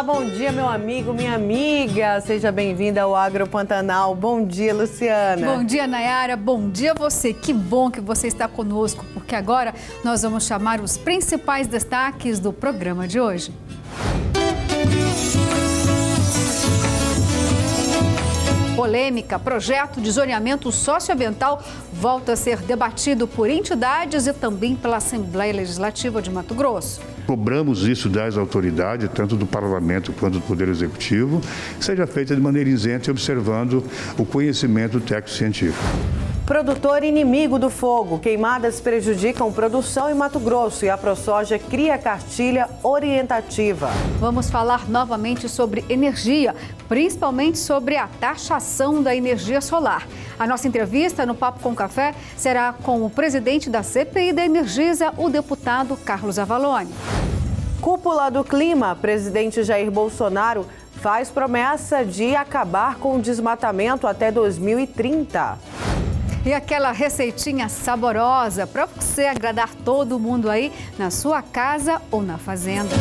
bom dia, meu amigo, minha amiga. Seja bem-vinda ao Agro Pantanal. Bom dia, Luciana. Bom dia, Nayara. Bom dia a você. Que bom que você está conosco, porque agora nós vamos chamar os principais destaques do programa de hoje. Polêmica, projeto de zoneamento socioambiental volta a ser debatido por entidades e também pela Assembleia Legislativa de Mato Grosso. Cobramos isso das autoridades, tanto do Parlamento quanto do Poder Executivo, seja feita de maneira isenta e observando o conhecimento técnico-científico. Produtor inimigo do fogo. Queimadas prejudicam produção em Mato Grosso e a ProSoja cria cartilha orientativa. Vamos falar novamente sobre energia, principalmente sobre a taxação da energia solar. A nossa entrevista no Papo com Café será com o presidente da CPI da Energisa, o deputado Carlos Avalone. Cúpula do Clima. Presidente Jair Bolsonaro faz promessa de acabar com o desmatamento até 2030. E aquela receitinha saborosa para você agradar todo mundo aí na sua casa ou na fazenda.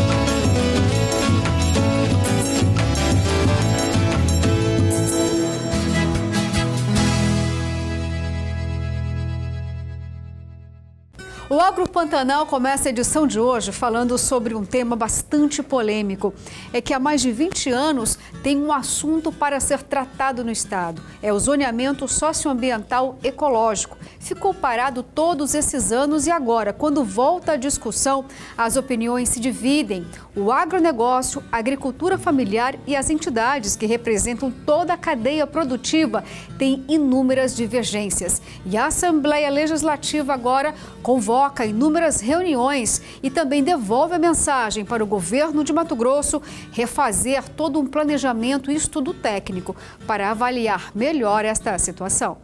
O Agro Pantanal começa a edição de hoje falando sobre um tema bastante polêmico. É que há mais de 20 anos tem um assunto para ser tratado no estado. É o zoneamento socioambiental ecológico. Ficou parado todos esses anos e agora, quando volta à discussão, as opiniões se dividem. O agronegócio, a agricultura familiar e as entidades que representam toda a cadeia produtiva têm inúmeras divergências. E a Assembleia Legislativa agora convoca inúmeras reuniões e também devolve a mensagem para o governo de Mato Grosso refazer todo um planejamento e estudo técnico para avaliar melhor esta situação.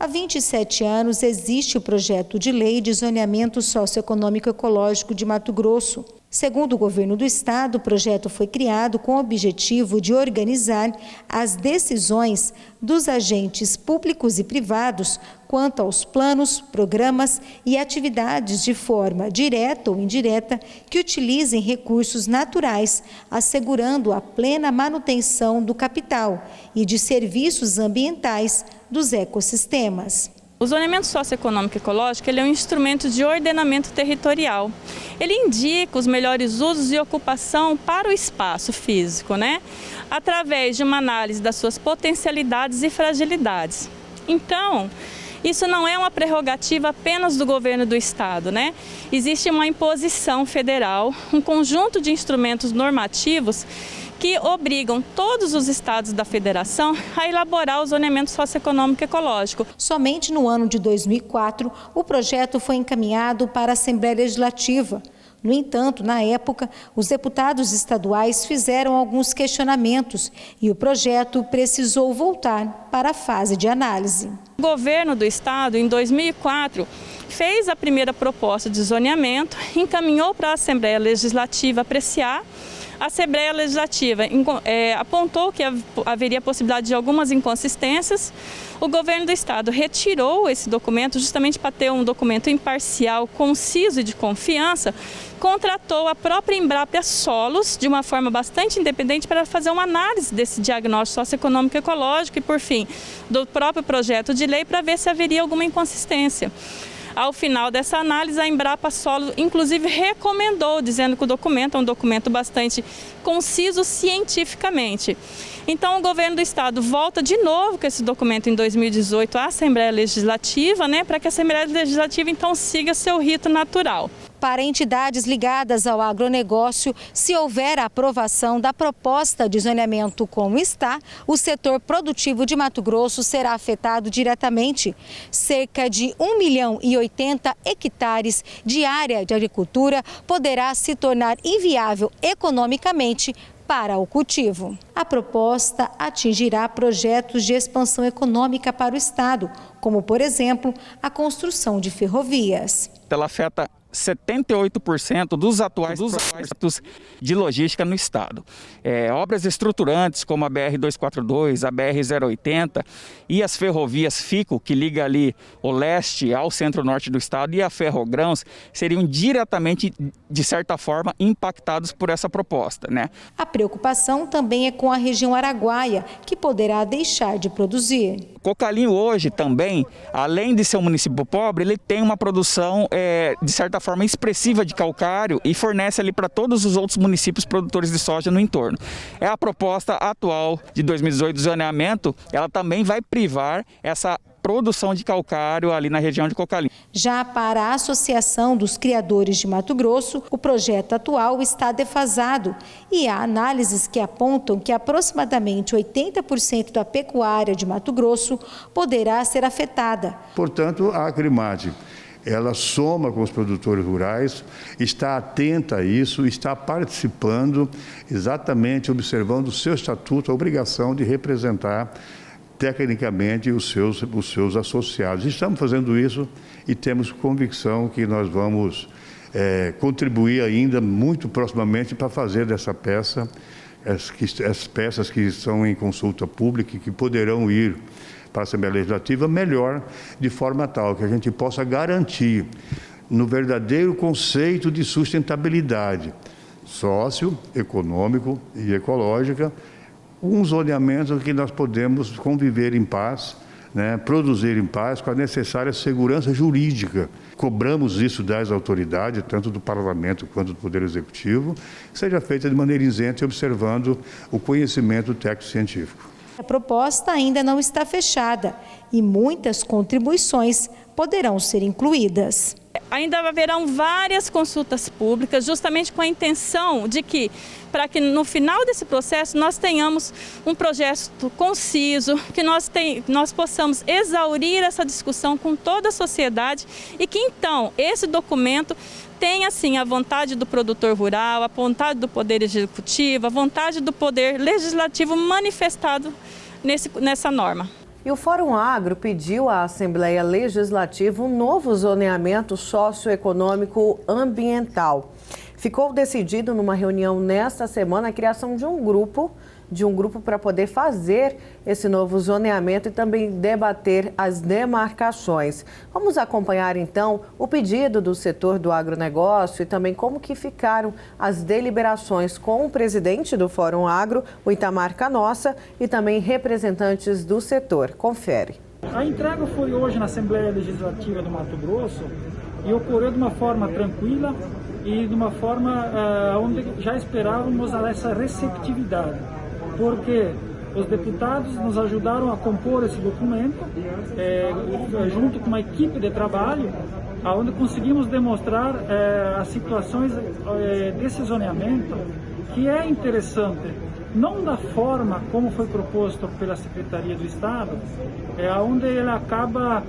Há 27 anos existe o projeto de lei de zoneamento socioeconômico ecológico de Mato Grosso. Segundo o governo do estado, o projeto foi criado com o objetivo de organizar as decisões dos agentes públicos e privados quanto aos planos, programas e atividades de forma direta ou indireta que utilizem recursos naturais, assegurando a plena manutenção do capital e de serviços ambientais dos ecossistemas. O zoneamento socioeconômico ecológico ele é um instrumento de ordenamento territorial. Ele indica os melhores usos e ocupação para o espaço físico, através de uma análise das suas potencialidades e fragilidades. Então, isso não é uma prerrogativa apenas do governo do estado, Existe uma imposição federal, um conjunto de instrumentos normativos que obrigam todos os estados da federação a elaborar o zoneamento socioeconômico ecológico. Somente no ano de 2004, o projeto foi encaminhado para a Assembleia Legislativa. No entanto, na época, os deputados estaduais fizeram alguns questionamentos e o projeto precisou voltar para a fase de análise. O governo do estado, em 2004, fez a primeira proposta de zoneamento, encaminhou para a Assembleia Legislativa apreciar. A Assembleia Legislativa apontou que haveria possibilidade de algumas inconsistências. O governo do estado retirou esse documento justamente para ter um documento imparcial, conciso e de confiança. Contratou a própria Embrapa Solos de uma forma bastante independente para fazer uma análise desse diagnóstico socioeconômico ecológico e, por fim, do próprio projeto de lei para ver se haveria alguma inconsistência. Ao final dessa análise, a Embrapa Solo, inclusive, recomendou, dizendo que o documento é um documento bastante conciso cientificamente. Então, o governo do estado volta de novo com esse documento em 2018 à Assembleia Legislativa, para que a Assembleia Legislativa, então, siga seu rito natural. Para entidades ligadas ao agronegócio, se houver a aprovação da proposta de zoneamento como está, o setor produtivo de Mato Grosso será afetado diretamente. Cerca de 1.080.000 hectares de área de agricultura poderá se tornar inviável economicamente para o cultivo. A proposta atingirá projetos de expansão econômica para o estado, como, por exemplo, a construção de ferrovias. Ela afeta 78% dos atuais projetos de logística no estado. Obras estruturantes como a BR-242, a BR-080 e as ferrovias FICO, que liga ali o leste ao centro-norte do estado, e a Ferrogrãos, seriam diretamente, de certa forma, impactados por essa proposta, né? A preocupação também é com a região araguaia, que poderá deixar de produzir. Cocalinho hoje também, além de ser um município pobre, ele tem uma produção, de certa forma, expressiva de calcário e fornece ali para todos os outros municípios produtores de soja no entorno. A proposta atual de 2018 do zoneamento, ela também vai privar essa produção de calcário ali na região de Cocalinho. Já para a Associação dos Criadores de Mato Grosso, o projeto atual está defasado e há análises que apontam que aproximadamente 80% da pecuária de Mato Grosso poderá ser afetada. Portanto, a Acrimate, ela soma com os produtores rurais, está atenta a isso, está participando, exatamente observando o seu estatuto, a obrigação de representar tecnicamente os seus associados. Estamos fazendo isso e temos convicção que nós vamos contribuir ainda muito proximamente para fazer dessa peça, as peças que estão em consulta pública e que poderão ir para a Assembleia Legislativa melhor, de forma tal que a gente possa garantir no verdadeiro conceito de sustentabilidade socioeconômico e ecológica, um zoneamento que nós podemos conviver em paz, né, produzir em paz com a necessária segurança jurídica. Cobramos isso das autoridades, tanto do Parlamento quanto do Poder Executivo, que seja feita de maneira isenta e observando o conhecimento técnico-científico. A proposta ainda não está fechada e muitas contribuições poderão ser incluídas. Ainda haverão várias consultas públicas, justamente com a intenção de que, para que no final desse processo nós tenhamos um projeto conciso, que nós possamos exaurir essa discussão com toda a sociedade e que então esse documento tenha assim a vontade do produtor rural, a vontade do Poder Executivo, a vontade do Poder Legislativo manifestado nessa norma. E o Fórum Agro pediu à Assembleia Legislativa um novo zoneamento socioeconômico ambiental. Ficou decidido numa reunião nesta semana a criação de um grupo para poder fazer esse novo zoneamento e também debater as demarcações. Vamos acompanhar então o pedido do setor do agronegócio e também como que ficaram as deliberações com o presidente do Fórum Agro, o Itamar Canossa, e também representantes do setor. Confere. A entrega foi hoje na Assembleia Legislativa do Mato Grosso e ocorreu de uma forma tranquila e de uma forma onde já esperávamos essa receptividade, porque os deputados nos ajudaram a compor esse documento, junto com uma equipe de trabalho, onde conseguimos demonstrar as situações desse zoneamento, que é interessante, não da forma como foi proposto pela Secretaria do Estado, onde ele acaba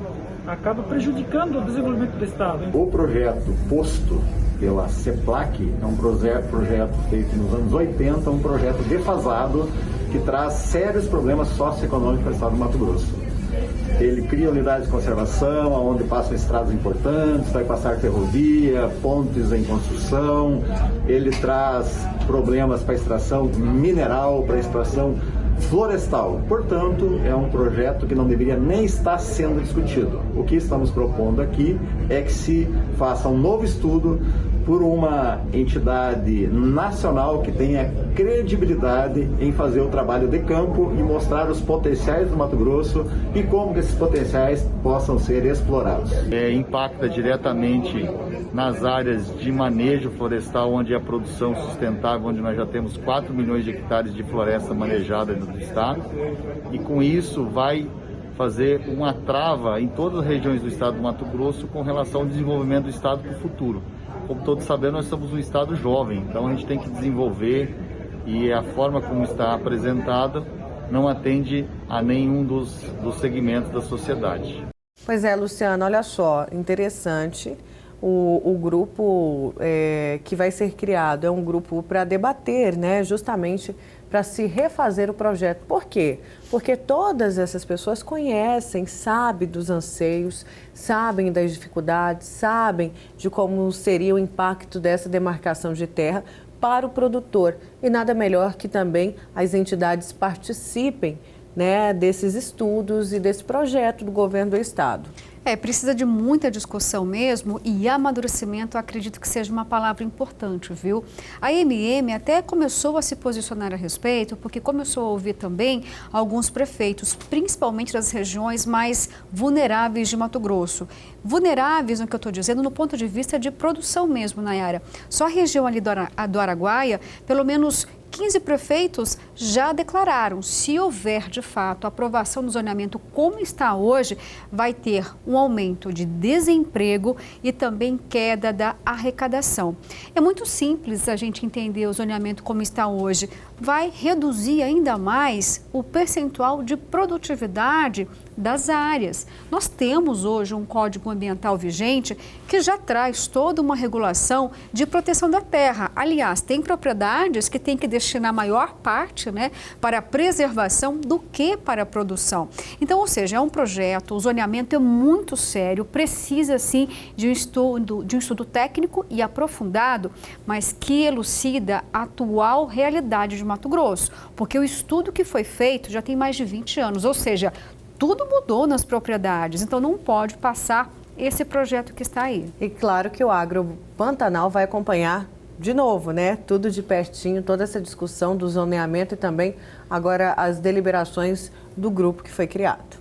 prejudicando o desenvolvimento do Estado. O projeto posto pela CEPLAC é um projeto feito nos anos 80, um projeto defasado que traz sérios problemas socioeconômicos para o Estado do Mato Grosso. Ele cria unidades de conservação, onde passam estradas importantes, vai passar ferrovia, pontes em construção, ele traz problemas para a extração mineral, para a extração florestal. Portanto, é um projeto que não deveria nem estar sendo discutido. O que estamos propondo aqui é que se faça um novo estudo por uma entidade nacional que tenha credibilidade em fazer o trabalho de campo e mostrar os potenciais do Mato Grosso e como que esses potenciais possam ser explorados. Impacta diretamente nas áreas de manejo florestal, onde a produção sustentável, onde nós já temos 4 milhões de hectares de floresta manejada no estado, e com isso vai fazer uma trava em todas as regiões do estado do Mato Grosso com relação ao desenvolvimento do estado para o futuro. Como todos sabemos, nós somos um estado jovem, então a gente tem que desenvolver, e a forma como está apresentada não atende a nenhum dos segmentos da sociedade. Pois é, Luciano, olha só, interessante. O grupo que vai ser criado é um grupo para debater, né, justamente para se refazer o projeto. Por quê? Porque todas essas pessoas conhecem, sabem dos anseios, sabem das dificuldades, sabem de como seria o impacto dessa demarcação de terra para o produtor. E nada melhor que também as entidades participem, né, desses estudos e desse projeto do governo do estado. Precisa de muita discussão mesmo, e amadurecimento acredito que seja uma palavra importante, viu? A MM até começou a se posicionar a respeito, porque começou a ouvir também alguns prefeitos, principalmente das regiões mais vulneráveis de Mato Grosso. Vulneráveis, no que eu estou dizendo, no ponto de vista de produção mesmo, Nayara. Só a região ali do Araguaia, pelo menos 15 prefeitos já declararam, se houver de fato aprovação do zoneamento como está hoje, vai ter um aumento de desemprego e também queda da arrecadação. É muito simples a gente entender o zoneamento como está hoje. Vai reduzir ainda mais o percentual de produtividade das áreas. Nós temos hoje um Código Ambiental vigente que já traz toda uma regulação de proteção da terra. Aliás, tem propriedades que têm que destinar a maior parte, né, para a preservação do que para a produção. Então, ou seja, é um projeto, o zoneamento é muito sério, precisa sim de um estudo técnico e aprofundado, mas que elucida a atual realidade de Mato Grosso, porque o estudo que foi feito já tem mais de 20 anos, ou seja, tudo mudou nas propriedades, então não pode passar esse projeto que está aí. E claro que o Agro Pantanal vai acompanhar de novo, né? Tudo de pertinho, toda essa discussão do zoneamento e também agora as deliberações do grupo que foi criado.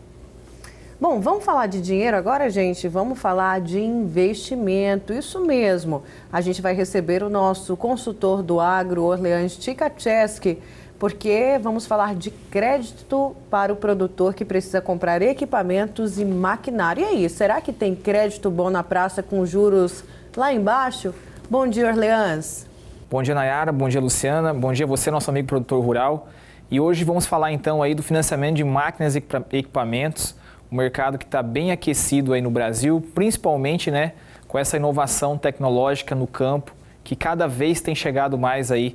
Bom, vamos falar de dinheiro agora, gente? Vamos falar de investimento, isso mesmo. A gente vai receber o nosso consultor do agro, Orleans Tikacheski, porque vamos falar de crédito para o produtor que precisa comprar equipamentos e maquinário. E aí, será que tem crédito bom na praça com juros lá embaixo? Bom dia, Orleans. Bom dia, Nayara. Bom dia, Luciana. Bom dia a você, nosso amigo produtor rural. E hoje vamos falar então aí do financiamento de máquinas e equipamentos, um mercado que está bem aquecido aí no Brasil, principalmente, né, com essa inovação tecnológica no campo, que cada vez tem chegado mais aí,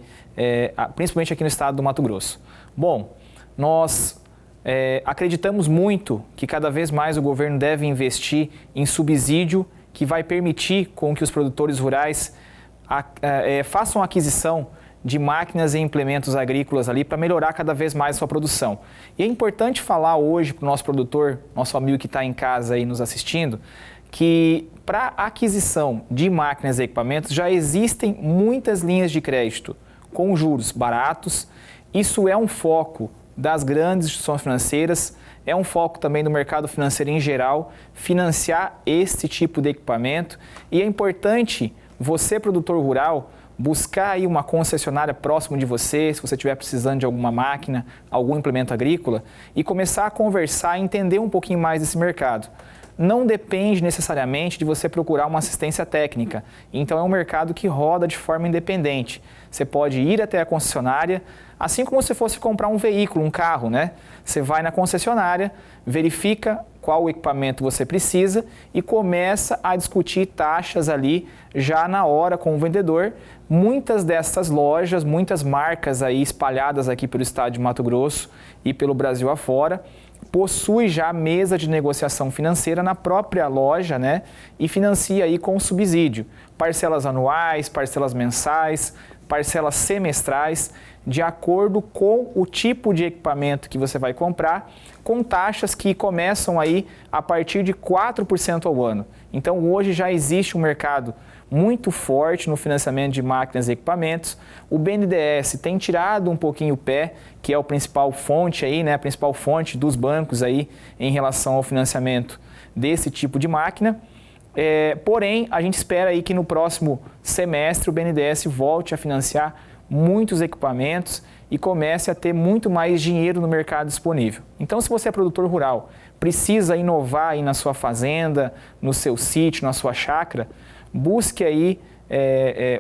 principalmente aqui no estado do Mato Grosso. Bom, nós acreditamos muito que cada vez mais o governo deve investir em subsídio que vai permitir com que os produtores rurais façam a aquisição de máquinas e implementos agrícolas ali para melhorar cada vez mais a sua produção. E é importante falar hoje para o nosso produtor, nosso amigo que está em casa aí nos assistindo, que para a aquisição de máquinas e equipamentos já existem muitas linhas de crédito com juros baratos. Isso é um foco das grandes instituições financeiras, é um foco também do mercado financeiro em geral, financiar esse tipo de equipamento. E é importante você, produtor rural, buscar aí uma concessionária próximo de você, se você estiver precisando de alguma máquina, algum implemento agrícola, e começar a conversar e entender um pouquinho mais desse mercado. Não depende necessariamente de você procurar uma assistência técnica. Então é um mercado que roda de forma independente. Você pode ir até a concessionária, assim como se fosse comprar um veículo, um carro, né? Você vai na concessionária, verifica qual equipamento você precisa e começa a discutir taxas ali já na hora com o vendedor. Muitas dessas lojas, muitas marcas aí espalhadas aqui pelo estado de Mato Grosso e pelo Brasil afora, possui já mesa de negociação financeira na própria loja, né? E financia aí com subsídio, parcelas anuais, parcelas mensais, parcelas semestrais, de acordo com o tipo de equipamento que você vai comprar, com taxas que começam aí a partir de 4% ao ano. Então hoje já existe um mercado muito forte no financiamento de máquinas e equipamentos. O BNDES tem tirado um pouquinho o pé, que é a principal fonte aí, né, a principal fonte dos bancos aí em relação ao financiamento desse tipo de máquina. Porém, a gente espera aí que no próximo semestre o BNDES volte a financiar muitos equipamentos e comece a ter muito mais dinheiro no mercado disponível. Então, se você é produtor rural, precisa inovar aí na sua fazenda, no seu sítio, na sua chácara, busque aí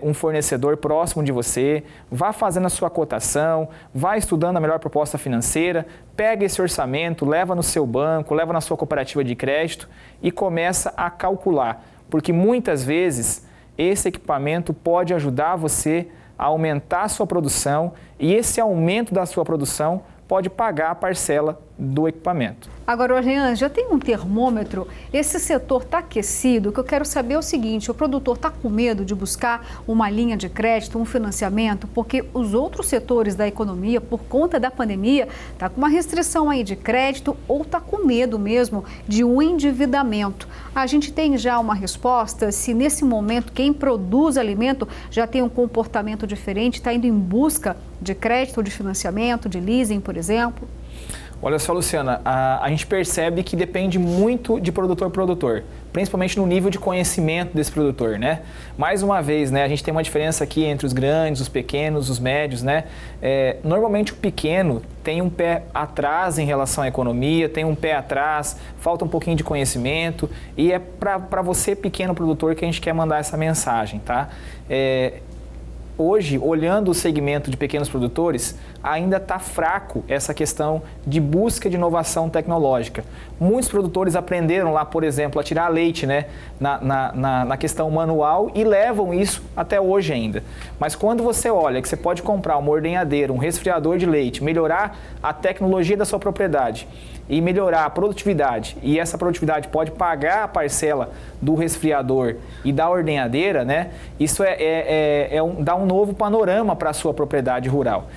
um fornecedor próximo de você, vá fazendo a sua cotação, vá estudando a melhor proposta financeira, pega esse orçamento, leva no seu banco, leva na sua cooperativa de crédito e começa a calcular, porque muitas vezes esse equipamento pode ajudar você a aumentar a sua produção e esse aumento da sua produção pode pagar a parcela do equipamento. Agora, Orleans, já tem um termômetro? Esse setor está aquecido? O que eu quero saber é o seguinte, o produtor está com medo de buscar uma linha de crédito, um financiamento, porque os outros setores da economia, por conta da pandemia, está com uma restrição aí de crédito ou está com medo mesmo de um endividamento. A gente tem já uma resposta se nesse momento quem produz alimento já tem um comportamento diferente, está indo em busca de crédito ou de financiamento, de leasing, por exemplo? Olha só, Luciana, a gente percebe que depende muito de produtor para produtor, principalmente no nível de conhecimento desse produtor, né? Mais uma vez, né, a gente tem uma diferença aqui entre os grandes, os pequenos, os médios, né? Normalmente o pequeno tem um pé atrás em relação à economia, tem um pé atrás, falta um pouquinho de conhecimento e é para você, pequeno produtor, que a gente quer mandar essa mensagem, tá? Hoje, olhando o segmento de pequenos produtores, ainda está fraco essa questão de busca de inovação tecnológica. Muitos produtores aprenderam lá, por exemplo, a tirar leite, né, na questão manual e levam isso até hoje ainda. Mas quando você olha que você pode comprar uma ordenhadeira, um resfriador de leite, melhorar a tecnologia da sua propriedade e melhorar a produtividade, e essa produtividade pode pagar a parcela do resfriador e da ordenhadeira, né? Isso dá um novo panorama para a sua propriedade rural.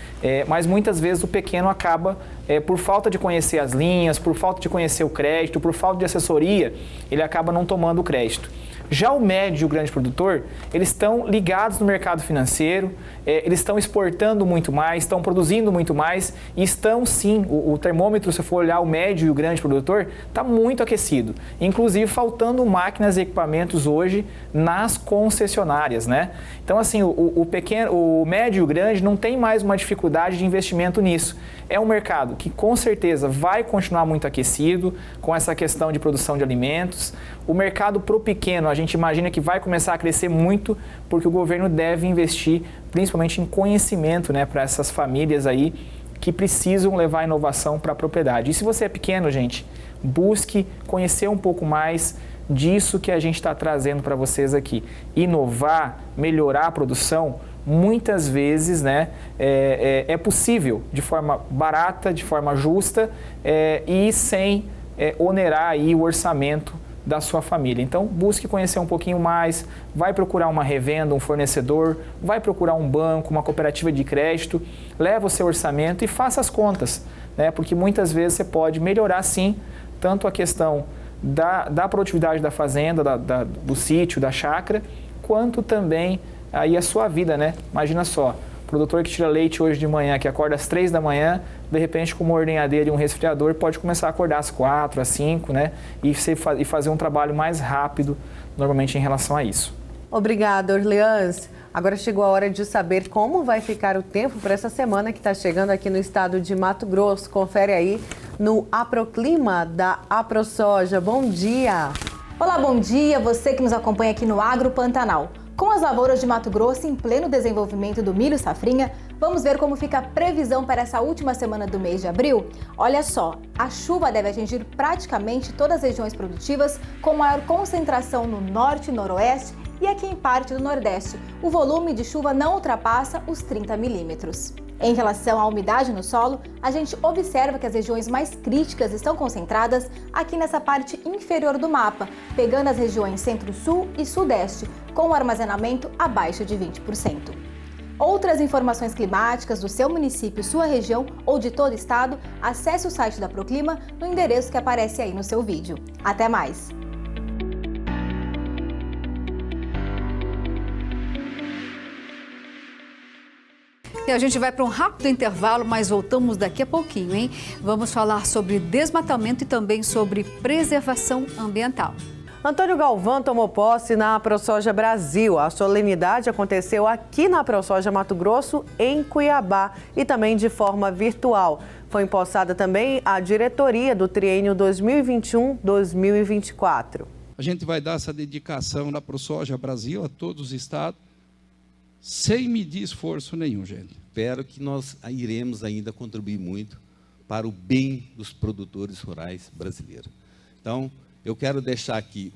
Mas muitas vezes o pequeno acaba, por falta de conhecer as linhas, por falta de conhecer o crédito, por falta de assessoria, ele acaba não tomando o crédito. Já o médio e o grande produtor, eles estão ligados no mercado financeiro, eles estão exportando muito mais, estão produzindo muito mais e estão sim, o termômetro, se for olhar o médio e o grande produtor, está muito aquecido. Inclusive faltando máquinas e equipamentos hoje nas concessionárias, né? Então assim, o médio e o grande não tem mais uma dificuldade de investimento nisso. É um mercado que com certeza vai continuar muito aquecido com essa questão de produção de alimentos. O mercado para o pequeno, a gente imagina que vai começar a crescer muito porque o governo deve investir principalmente em conhecimento, né, para essas famílias aí que precisam levar a inovação para a propriedade. E se você é pequeno, gente, busque conhecer um pouco mais disso que a gente está trazendo para vocês aqui. Inovar, melhorar a produção, muitas vezes, né, é possível de forma barata, de forma justa e sem onerar aí o orçamento da sua família. Então, busque conhecer um pouquinho mais, vai procurar uma revenda, um fornecedor, vai procurar um banco, uma cooperativa de crédito, leva o seu orçamento e faça as contas, né, porque muitas vezes você pode melhorar, sim, tanto a questão da produtividade da fazenda, do sítio, da chácara, quanto também aí a sua vida, né? Imagina só, produtor que tira leite hoje de manhã, que acorda às 3 da manhã, de repente com uma ordenhadeira e um resfriador, pode começar a acordar às 4, às 5, né? E fazer um trabalho mais rápido, normalmente em relação a isso. Obrigada, Orleans. Agora chegou a hora de saber como vai ficar o tempo para essa semana que está chegando aqui no estado de Mato Grosso. Confere aí no Aproclima da AproSoja. Bom dia! Olá, bom dia! Você que nos acompanha aqui no Agro Pantanal. Com as lavouras de Mato Grosso em pleno desenvolvimento do milho safrinha, vamos ver como fica a previsão para essa última semana do mês de abril? Olha só, a chuva deve atingir praticamente todas as regiões produtivas, com maior concentração no norte e noroeste e aqui em parte do nordeste. O volume de chuva não ultrapassa os 30 milímetros. Em relação à umidade no solo, a gente observa que as regiões mais críticas estão concentradas aqui nessa parte inferior do mapa, pegando as regiões centro-sul e sudeste, com o armazenamento abaixo de 20%. Outras informações climáticas do seu município, sua região ou de todo o estado, acesse o site da Proclima no endereço que aparece aí no seu vídeo. Até mais! E a gente vai para um rápido intervalo, mas voltamos daqui a pouquinho, hein? Vamos falar sobre desmatamento e também sobre preservação ambiental. Antônio Galvão tomou posse na AproSoja Brasil. A solenidade aconteceu aqui na AproSoja Mato Grosso, em Cuiabá, e também de forma virtual. Foi empossada também a diretoria do triênio 2021-2024. A gente vai dar essa dedicação da AproSoja Brasil a todos os estados, sem medir esforço nenhum, gente. Espero que nós iremos ainda contribuir muito para o bem dos produtores rurais brasileiros. Então, eu quero deixar aqui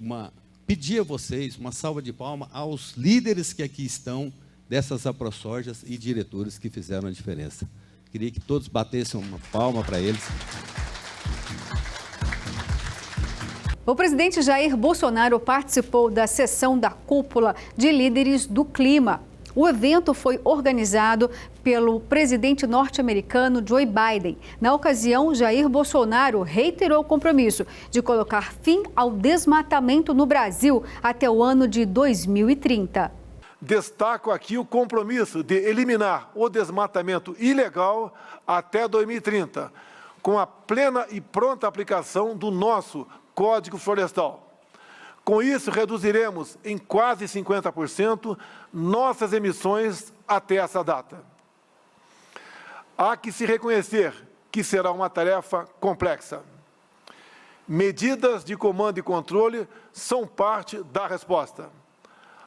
pedir a vocês uma salva de palmas aos líderes que aqui estão dessas AproSojas e diretores que fizeram a diferença. Queria que todos batessem uma palma para eles. O presidente Jair Bolsonaro participou da sessão da cúpula de líderes do clima. O evento foi organizado pelo presidente norte-americano Joe Biden. Na ocasião, Jair Bolsonaro reiterou o compromisso de colocar fim ao desmatamento no Brasil até o ano de 2030. Destaco aqui o compromisso de eliminar o desmatamento ilegal até 2030, com a plena e pronta aplicação do nosso Código Florestal. Com isso, reduziremos em quase 50% nossas emissões até essa data. Há que se reconhecer que será uma tarefa complexa. Medidas de comando e controle são parte da resposta.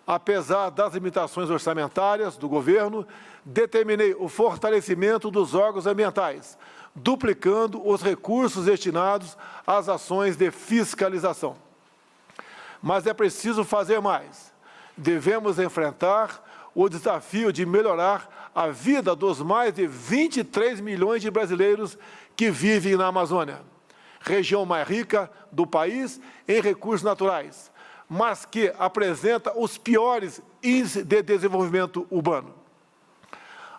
Apesar das limitações orçamentárias do governo, determinei o fortalecimento dos órgãos ambientais, duplicando os recursos destinados às ações de fiscalização. Mas é preciso fazer mais. Devemos enfrentar o desafio de melhorar a vida dos mais de 23 milhões de brasileiros que vivem na Amazônia, região mais rica do país em recursos naturais, mas que apresenta os piores índices de desenvolvimento urbano.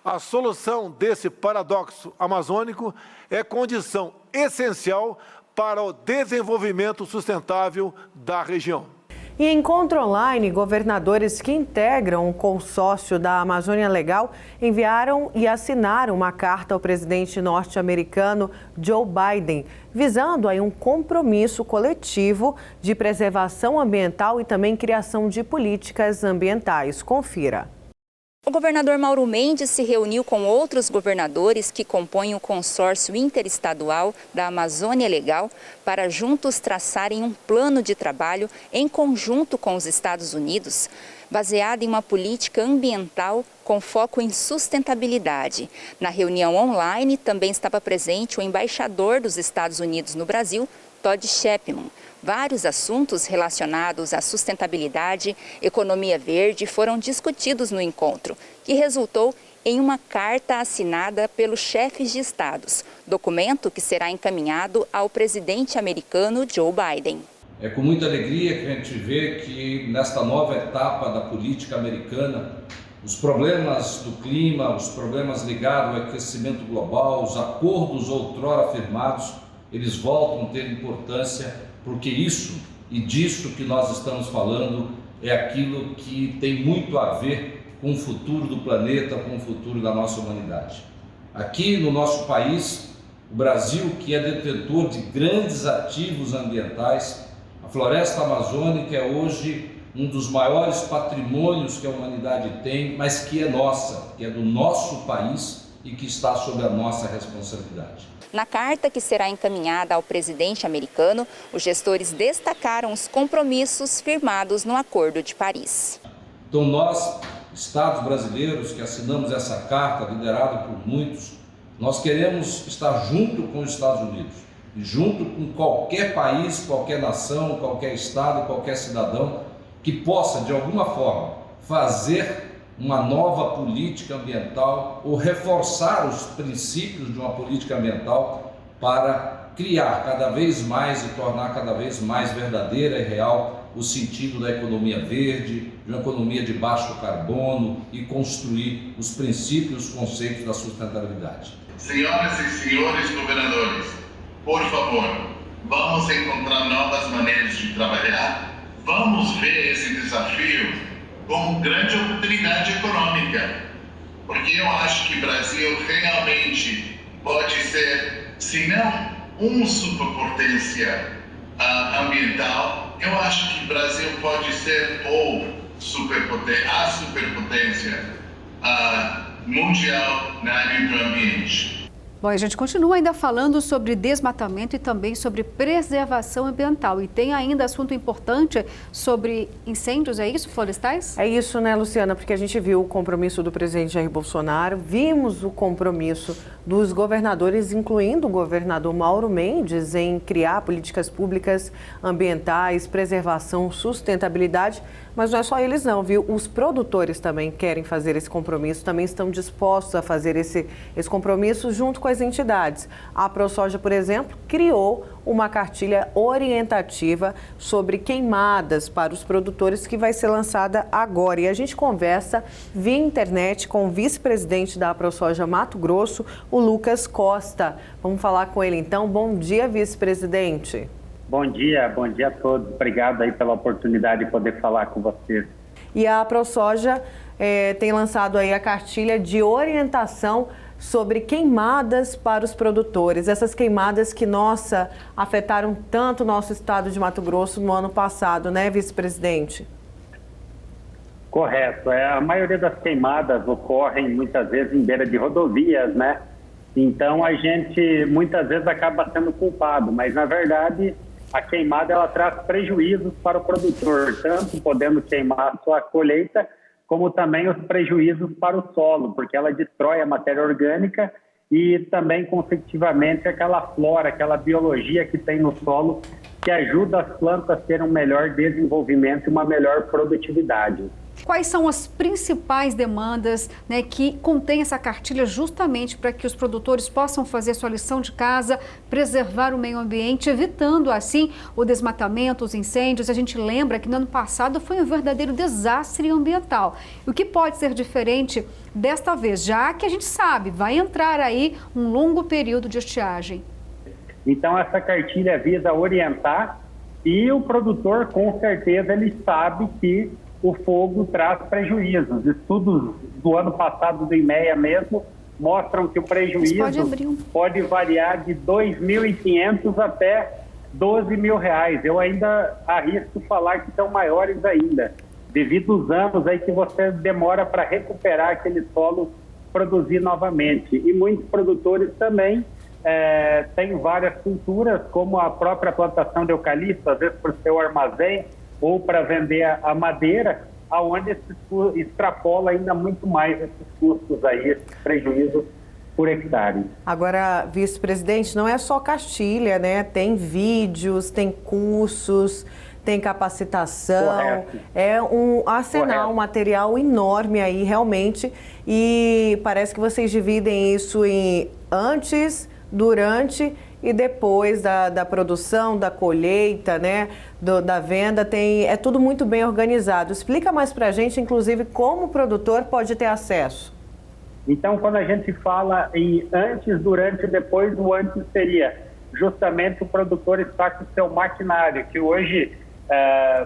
A solução desse paradoxo amazônico é condição essencial para o desenvolvimento sustentável da região. E em encontro online, governadores que integram o consórcio da Amazônia Legal enviaram e assinaram uma carta ao presidente norte-americano Joe Biden, visando aí um compromisso coletivo de preservação ambiental e também criação de políticas ambientais. Confira. O governador Mauro Mendes se reuniu com outros governadores que compõem o consórcio interestadual da Amazônia Legal para juntos traçarem um plano de trabalho em conjunto com os Estados Unidos, baseado em uma política ambiental com foco em sustentabilidade. Na reunião online também estava presente o embaixador dos Estados Unidos no Brasil, Todd Shepman. Vários assuntos relacionados à sustentabilidade, economia verde foram discutidos no encontro, que resultou em uma carta assinada pelos chefes de estados, documento que será encaminhado ao presidente americano Joe Biden. É com muita alegria que a gente vê que nesta nova etapa da política americana, os problemas do clima, os problemas ligados ao aquecimento global, os acordos outrora firmados, eles voltam a ter importância, porque isso e disso que nós estamos falando é aquilo que tem muito a ver com o futuro do planeta, com o futuro da nossa humanidade. Aqui no nosso país, o Brasil, que é detentor de grandes ativos ambientais, a floresta amazônica é hoje um dos maiores patrimônios que a humanidade tem, mas que é nossa, que é do nosso país e que está sob a nossa responsabilidade. Na carta que será encaminhada ao presidente americano, os gestores destacaram os compromissos firmados no Acordo de Paris. Então nós, estados brasileiros que assinamos essa carta, liderada por muitos, nós queremos estar junto com os Estados Unidos e junto com qualquer país, qualquer nação, qualquer estado, qualquer cidadão que possa, de alguma forma, fazer uma nova política ambiental ou reforçar os princípios de uma política ambiental para criar cada vez mais e tornar cada vez mais verdadeira e real o sentido da economia verde, de uma economia de baixo carbono e construir os princípios, os conceitos da sustentabilidade. Senhoras e senhores governadores, por favor, vamos encontrar novas maneiras de trabalhar, vamos ver esse desafio como grande oportunidade econômica, porque eu acho que o Brasil realmente pode ser, se não uma superpotência ambiental, eu acho que o Brasil pode ser a superpotência mundial na área do ambiente. Bom, a gente continua ainda falando sobre desmatamento e também sobre preservação ambiental. E tem ainda assunto importante sobre incêndios, é isso, florestais? É isso, né, Luciana? Porque a gente viu o compromisso do presidente Jair Bolsonaro, vimos o compromisso dos governadores, incluindo o governador Mauro Mendes, em criar políticas públicas ambientais, preservação, sustentabilidade. Mas não é só eles não, viu? Os produtores também querem fazer esse compromisso, também estão dispostos a fazer esse compromisso junto com as entidades. A ProSoja, por exemplo, criou uma cartilha orientativa sobre queimadas para os produtores que vai ser lançada agora. E a gente conversa via internet com o vice-presidente da ProSoja Mato Grosso, o Lucas Costa. Vamos falar com ele então. Bom dia, vice-presidente. Bom dia a todos. Obrigado aí pela oportunidade de poder falar com vocês. E a ProSoja tem lançado aí a cartilha de orientação sobre queimadas para os produtores. Essas queimadas que, afetaram tanto o nosso estado de Mato Grosso no ano passado, né, vice-presidente? Correto. A maioria das queimadas ocorrem muitas vezes em beira de rodovias, né? Então a gente muitas vezes acaba sendo culpado, mas na verdade a queimada ela traz prejuízos para o produtor, tanto podendo queimar a sua colheita, como também os prejuízos para o solo, porque ela destrói a matéria orgânica e também, consecutivamente, aquela flora, aquela biologia que tem no solo, que ajuda as plantas a terem um melhor desenvolvimento e uma melhor produtividade. Quais são as principais demandas, né, que contém essa cartilha justamente para que os produtores possam fazer sua lição de casa, preservar o meio ambiente, evitando assim o desmatamento, os incêndios? A gente lembra que no ano passado foi um verdadeiro desastre ambiental. O que pode ser diferente desta vez, já que a gente sabe, vai entrar aí um longo período de estiagem? Então essa cartilha visa orientar e o produtor, com certeza, ele sabe que o fogo traz prejuízos. Estudos do ano passado do IMEA mesmo mostram que o prejuízo pode variar de R$ 2.500 até R$ 12.000. Eu ainda arrisco falar que são maiores ainda, devido aos anos aí que você demora para recuperar aquele solo, produzir novamente. E muitos produtores também têm várias culturas, como a própria plantação de eucalipto, às vezes por seu armazém, ou para vender a madeira, aonde extrapola ainda muito mais esses custos aí, esses prejuízos por hectare. Agora, vice-presidente, não é só cartilha, né? Tem vídeos, tem cursos, tem capacitação. Correto. É um arsenal, um material enorme aí, realmente. E parece que vocês dividem isso em antes, durante e depois da produção, da colheita, né, da venda, é tudo muito bem organizado. Explica mais para a gente, inclusive, como o produtor pode ter acesso. Então, quando a gente fala em antes, durante e depois, o antes seria justamente o produtor estar com o seu maquinário, que hoje,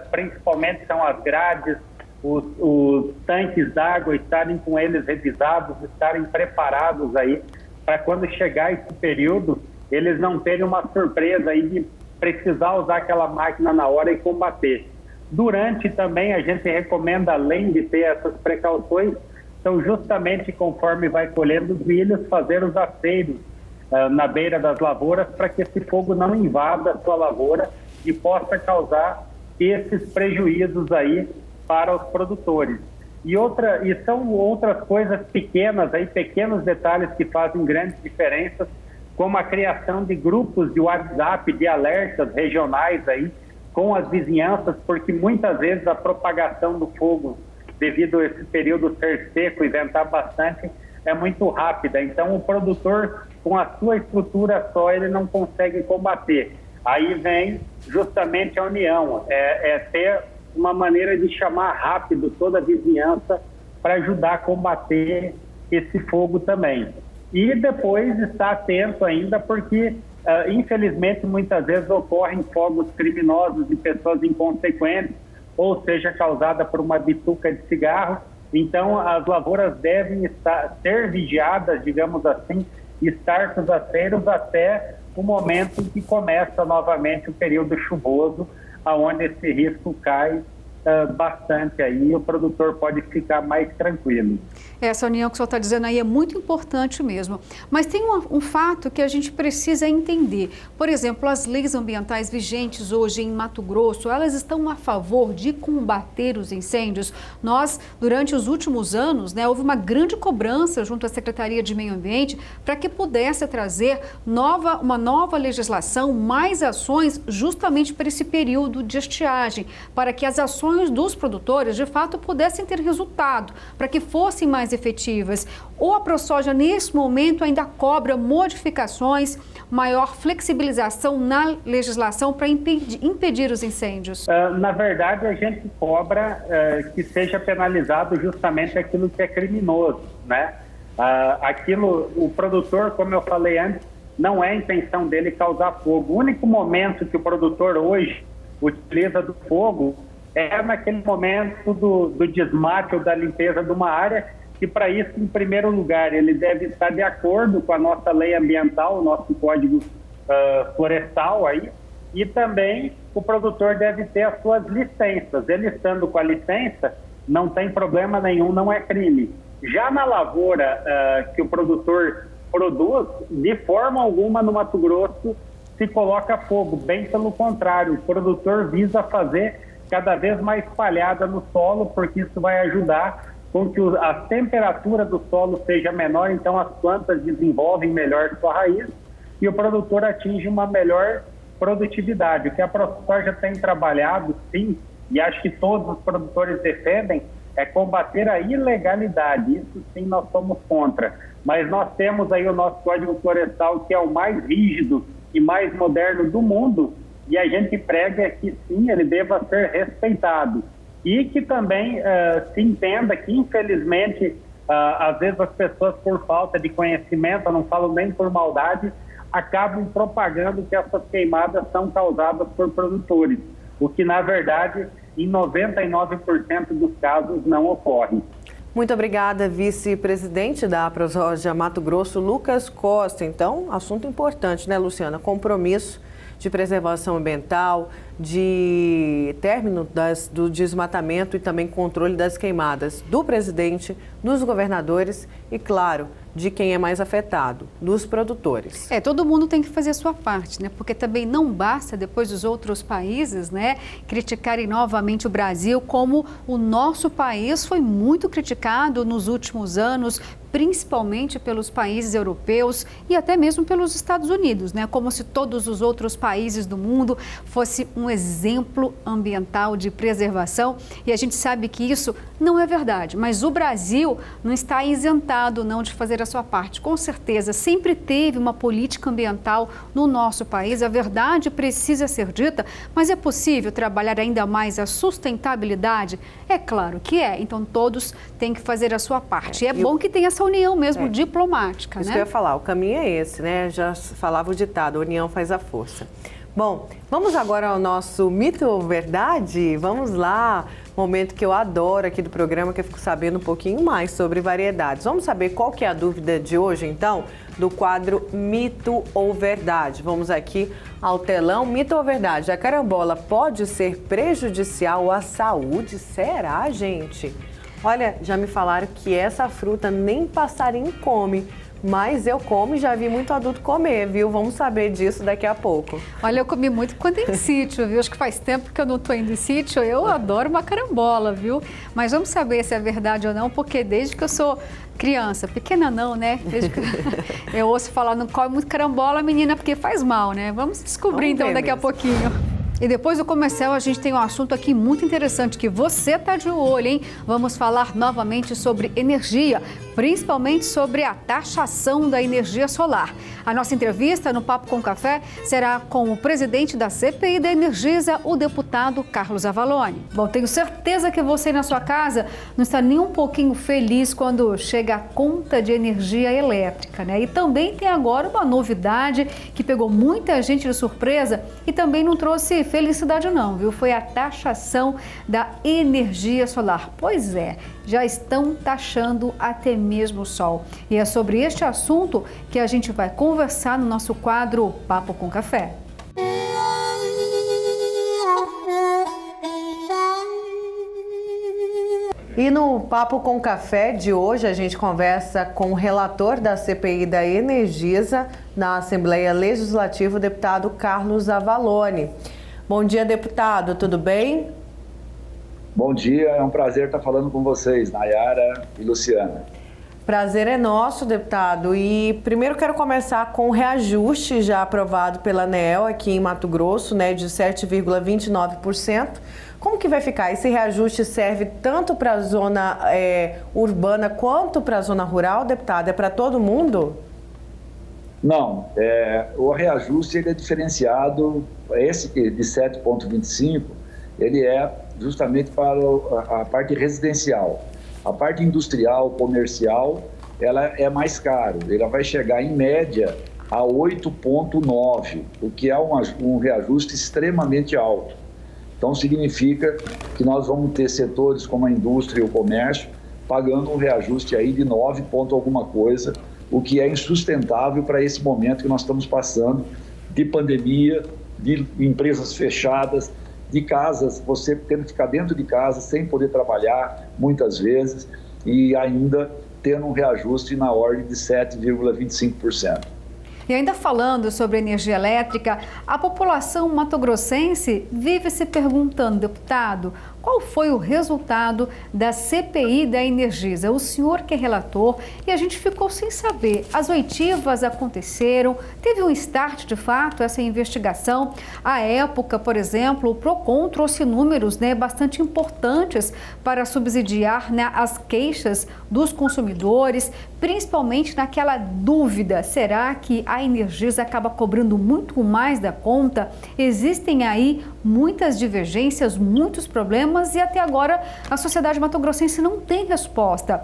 principalmente, são as grades, os tanques d'água, estarem com eles revisados, estarem preparados aí, para quando chegar esse período, eles não terem uma surpresa aí de precisar usar aquela máquina na hora e combater. Durante também a gente recomenda, além de ter essas precauções, então justamente conforme vai colhendo os milhos, fazer os aceiros na beira das lavouras para que esse fogo não invada a sua lavoura e possa causar esses prejuízos aí para os produtores. E são outras coisas pequenas, aí, pequenos detalhes que fazem grandes diferenças, como a criação de grupos de WhatsApp, de alertas regionais aí, com as vizinhanças, porque muitas vezes a propagação do fogo, devido a esse período ser seco e ventar bastante, é muito rápida. Então o produtor, com a sua estrutura só, ele não consegue combater. Aí vem justamente a união, ter uma maneira de chamar rápido toda a vizinhança para ajudar a combater esse fogo também. E depois estar atento ainda, porque infelizmente muitas vezes ocorrem fogos criminosos de pessoas inconsequentes, ou seja, causada por uma bituca de cigarro. Então as lavouras devem ser vigiadas, digamos assim, estar com os aceiros até o momento em que começa novamente o período chuvoso, onde esse risco cai bastante aí, o produtor pode ficar mais tranquilo. Essa união que o senhor está dizendo aí é muito importante mesmo. Mas tem um fato que a gente precisa entender. Por exemplo, as leis ambientais vigentes hoje em Mato Grosso, elas estão a favor de combater os incêndios? Nós, durante os últimos anos, houve uma grande cobrança junto à Secretaria de Meio Ambiente para que pudesse trazer uma nova legislação, mais ações justamente para esse período de estiagem, para que as ações dos produtores, de fato, pudessem ter resultado, para que fossem mais efetivas. Ou a ProSoja, nesse momento, ainda cobra modificações, maior flexibilização na legislação para impedir os incêndios? Na verdade, a gente cobra que seja penalizado justamente aquilo que é criminoso, né? O produtor, como eu falei antes, não é a intenção dele causar fogo. O único momento que o produtor hoje utiliza do fogo é naquele momento do desmate ou da limpeza de uma área, e para isso, em primeiro lugar, ele deve estar de acordo com a nossa lei ambiental, o nosso código florestal aí, e também o produtor deve ter as suas licenças. Ele estando com a licença, não tem problema nenhum, não é crime. Já na lavoura que o produtor produz, de forma alguma no Mato Grosso se coloca fogo, bem pelo contrário, o produtor visa fazer cada vez mais palhada no solo, porque isso vai ajudar com que a temperatura do solo seja menor, então as plantas desenvolvem melhor sua raiz e o produtor atinge uma melhor produtividade. O que a ProSoja tem trabalhado, sim, e acho que todos os produtores defendem, é combater a ilegalidade. Isso sim nós somos contra. Mas nós temos aí o nosso Código Florestal, que é o mais rígido e mais moderno do mundo, e a gente prega que sim, ele deva ser respeitado. E que também se entenda que, infelizmente, às vezes as pessoas, por falta de conhecimento, eu não falo nem por maldade, acabam propagando que essas queimadas são causadas por produtores, o que, na verdade, em 99% dos casos não ocorre. Muito obrigada, vice-presidente da ProSoja Mato Grosso, Lucas Costa. Então, assunto importante, né, Luciana? Compromisso de preservação ambiental, de término do desmatamento e também controle das queimadas do presidente, dos governadores e, claro, de quem é mais afetado, dos produtores. Todo mundo tem que fazer a sua parte, né? Porque também não basta depois os outros países, né, criticarem novamente o Brasil, como o nosso país foi muito criticado nos últimos anos, principalmente pelos países europeus e até mesmo pelos Estados Unidos, né? Como se todos os outros países do mundo fossem um exemplo ambiental de preservação, e a gente sabe que isso não é verdade, mas o Brasil não está isentado não de fazer a sua parte. Com certeza, sempre teve uma política ambiental no nosso país, a verdade precisa ser dita, mas é possível trabalhar ainda mais a sustentabilidade? É claro que é, então todos têm que fazer a sua parte. E é bom que tenha essa união mesmo diplomática, Isso né? que eu ia falar, o caminho é esse, né? Já falava o ditado, a união faz a força. Bom, vamos agora ao nosso mito ou verdade? Vamos lá, momento que eu adoro aqui do programa, que eu fico sabendo um pouquinho mais sobre variedades. Vamos saber qual que é a dúvida de hoje, então, do quadro Mito ou Verdade. Vamos aqui ao telão. Mito ou verdade? A carambola pode ser prejudicial à saúde? Será, gente? Olha, já me falaram que essa fruta nem passarinho come, mas eu como e já vi muito adulto comer, viu? Vamos saber disso daqui a pouco. Olha, eu comi muito quando em sítio, viu? Acho que faz tempo que eu não estou indo em sítio. Eu adoro uma carambola, viu? Mas vamos saber se é verdade ou não, porque desde que eu sou criança, pequena não, né? Desde que eu ouço falar, não come muito carambola, menina, porque faz mal, né? Vamos descobrir então daqui a pouquinho. E depois do comercial, a gente tem um assunto aqui muito interessante que você tá de olho, hein? Vamos falar novamente sobre energia, principalmente sobre a taxação da energia solar. A nossa entrevista no Papo com Café será com o presidente da CPI da Energisa, o deputado Carlos Avalone. Bom, tenho certeza que você na sua casa não está nem um pouquinho feliz quando chega a conta de energia elétrica, né? E também tem agora uma novidade que pegou muita gente de surpresa e também não trouxe felicidade não, viu? Foi a taxação da energia solar. Pois é, já estão taxando até mesmo o sol. E é sobre este assunto que a gente vai conversar no nosso quadro Papo com Café. E no Papo com Café de hoje, a gente conversa com o relator da CPI da Energisa na Assembleia Legislativa, o deputado Carlos Avalone. Bom dia, deputado, tudo bem? Bom dia, é um prazer estar falando com vocês, Nayara e Luciana. Prazer é nosso, deputado. E primeiro quero começar com o reajuste já aprovado pela ANEEL aqui em Mato Grosso, né, de 7,29%. Como que vai ficar? Esse reajuste serve tanto para a zona urbana quanto para a zona rural, deputado? É para todo mundo? Não, o reajuste ele é diferenciado, esse de 7,25%, ele é justamente para a parte residencial. A parte industrial, comercial, ela é mais caro. Ela vai chegar, em média, a 8,9%, o que é um reajuste extremamente alto. Então, significa que nós vamos ter setores como a indústria e o comércio pagando um reajuste aí de 9 ponto alguma coisa, o que é insustentável para esse momento que nós estamos passando de pandemia, de empresas fechadas, de casas, você tendo que ficar dentro de casa sem poder trabalhar muitas vezes e ainda tendo um reajuste na ordem de 7,25%. E ainda falando sobre energia elétrica, a população matogrossense vive se perguntando, deputado, qual foi o resultado da CPI da Energisa? O senhor que é relator e a gente ficou sem saber. As oitivas aconteceram, teve um start de fato essa investigação. À época, por exemplo, o PROCON trouxe números bastante importantes para subsidiar as queixas dos consumidores, principalmente naquela dúvida, será que a Energisa acaba cobrando muito mais da conta? Existem aí muitas divergências, muitos problemas e até agora a sociedade matogrossense não tem resposta.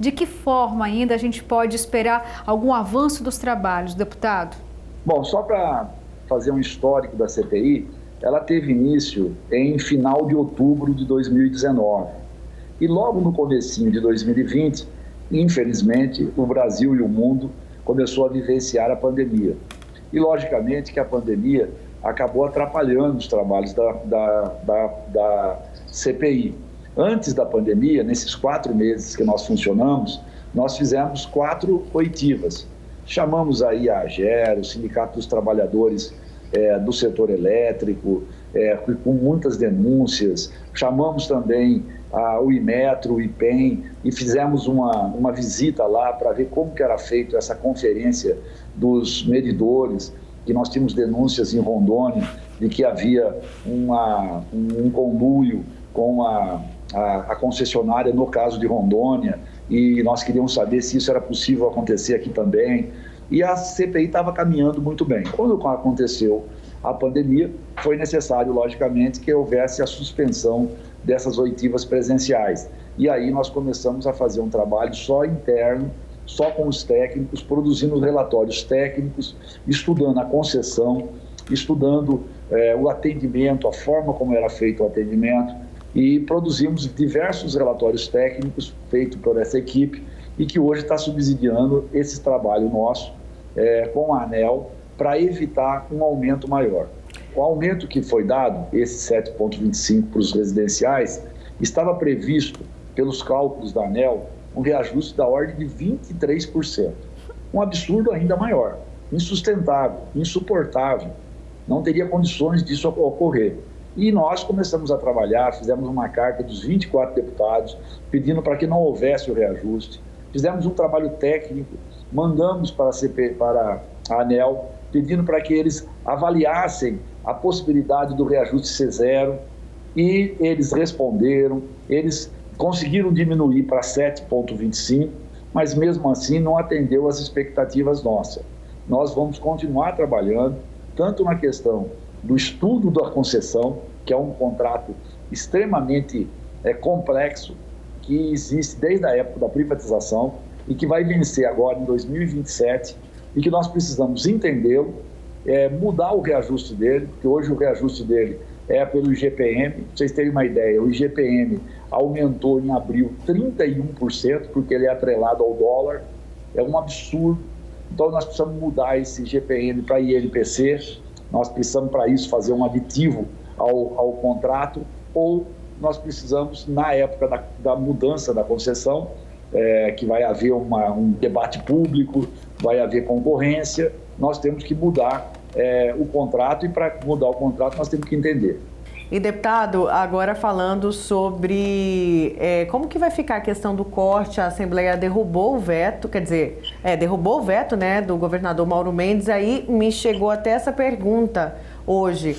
De que forma ainda a gente pode esperar algum avanço dos trabalhos, deputado? Bom, só para fazer um histórico da CPI, ela teve início em final de outubro de 2019. E logo no comecinho de 2020, infelizmente, o Brasil e o mundo começou a vivenciar a pandemia. E, logicamente, que a pandemia acabou atrapalhando os trabalhos da CPI. Antes da pandemia, nesses 4 meses que nós funcionamos, nós fizemos 4 oitivas. Chamamos aí a AGER, o Sindicato dos Trabalhadores do Setor Elétrico, com muitas denúncias. Chamamos também o Inmetro, o IPEM, e fizemos uma visita lá para ver como que era feita essa conferência dos medidores, que nós tínhamos denúncias em Rondônia de que havia um conluio com a concessionária no caso de Rondônia, e nós queríamos saber se isso era possível acontecer aqui também. E a CPI estava caminhando muito bem. Quando aconteceu a pandemia, foi necessário, logicamente, que houvesse a suspensão dessas oitivas presenciais. E aí nós começamos a fazer um trabalho só interno, só com os técnicos, produzindo relatórios técnicos, estudando a concessão, estudando o atendimento, a forma como era feito o atendimento, e produzimos diversos relatórios técnicos feitos por essa equipe e que hoje está subsidiando esse trabalho nosso com a ANEEL para evitar um aumento maior. O aumento que foi dado, esse 7,25% para os residenciais, estava previsto pelos cálculos da ANEEL um reajuste da ordem de 23%. Um absurdo ainda maior, insustentável, insuportável. Não teria condições disso ocorrer. E nós começamos a trabalhar, fizemos uma carta dos 24 deputados, pedindo para que não houvesse o reajuste. Fizemos um trabalho técnico, mandamos para a ANEEL, pedindo para que eles avaliassem a possibilidade do reajuste ser zero, e eles responderam, eles conseguiram diminuir para 7,25%, mas mesmo assim não atendeu às expectativas nossas. Nós vamos continuar trabalhando, tanto na questão do estudo da concessão, que é um contrato extremamente complexo, que existe desde a época da privatização e que vai vencer agora em 2027, e que nós precisamos entendê-lo, mudar o reajuste dele, porque hoje o reajuste dele é pelo IGPM. Para vocês terem uma ideia, o IGPM aumentou em abril 31%, porque ele é atrelado ao dólar, é um absurdo. Então nós precisamos mudar esse IGPM para INPC, nós precisamos para isso fazer um aditivo ao contrato, ou nós precisamos, na época da mudança da concessão, que vai haver um debate público, vai haver concorrência, nós temos que mudar o contrato, e para mudar o contrato nós temos que entender. E, deputado, agora falando sobre como que vai ficar a questão do corte, a Assembleia derrubou o veto, derrubou o veto, né, do governador Mauro Mendes, aí me chegou até essa pergunta hoje.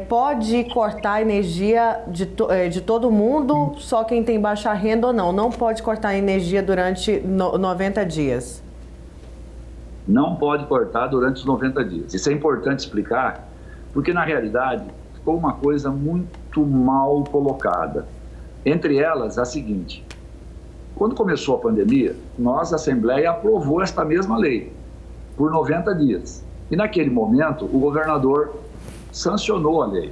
Pode cortar a energia de todo mundo, só quem tem baixa renda ou não? Não pode cortar a energia durante 90 dias? Não pode cortar durante os 90 dias. Isso é importante explicar, porque na realidade ficou uma coisa muito mal colocada. Entre elas, a seguinte: quando começou a pandemia, a Assembleia aprovou esta mesma lei por 90 dias. E naquele momento, o governador sancionou a lei